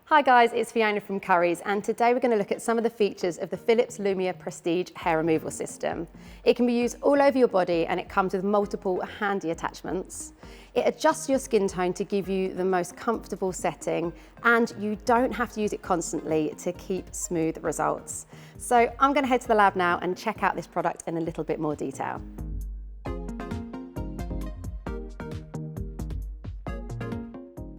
Hi guys, it's Fiona from Currys, and today we're going to look at some of the features of the Philips Lumea Prestige hair removal system. It can be used all over your body and it comes with multiple handy attachments. It adjusts your skin tone to give you the most comfortable setting, and you don't have to use it constantly to keep smooth results. So I'm going to head to the lab now and check out this product in a little bit more detail.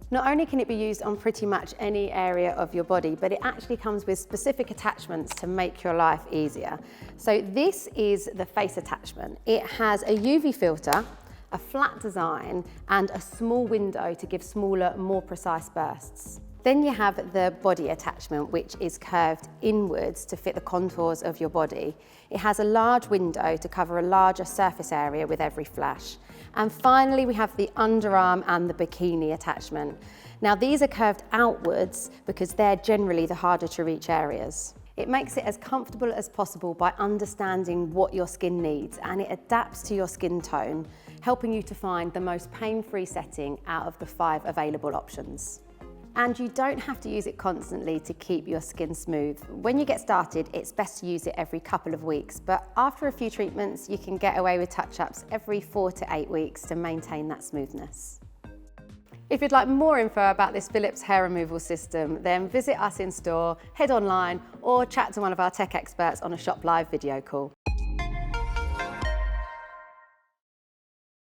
Not only can it be used on pretty much any area of your body, but it actually comes with specific attachments to make your life easier. So this is the face attachment. It has a UV filter, a flat design, and a small window to give smaller, more precise bursts. Then you have the body attachment, which is curved inwards to fit the contours of your body. It has a large window to cover a larger surface area with every flash. And finally, we have the underarm and the bikini attachment. Now, these are curved outwards because they're generally the harder to reach areas. It makes it as comfortable as possible by understanding what your skin needs, and it adapts to your skin tone, helping you to find the most pain-free setting out of the 5 available options. And you don't have to use it constantly to keep your skin smooth. When you get started, it's best to use it every couple of weeks, but after a few treatments, you can get away with touch-ups every 4 to 8 weeks to maintain that smoothness. If you'd like more info about this Philips hair removal system, then visit us in store, head online, or chat to one of our tech experts on a Shop Live video call.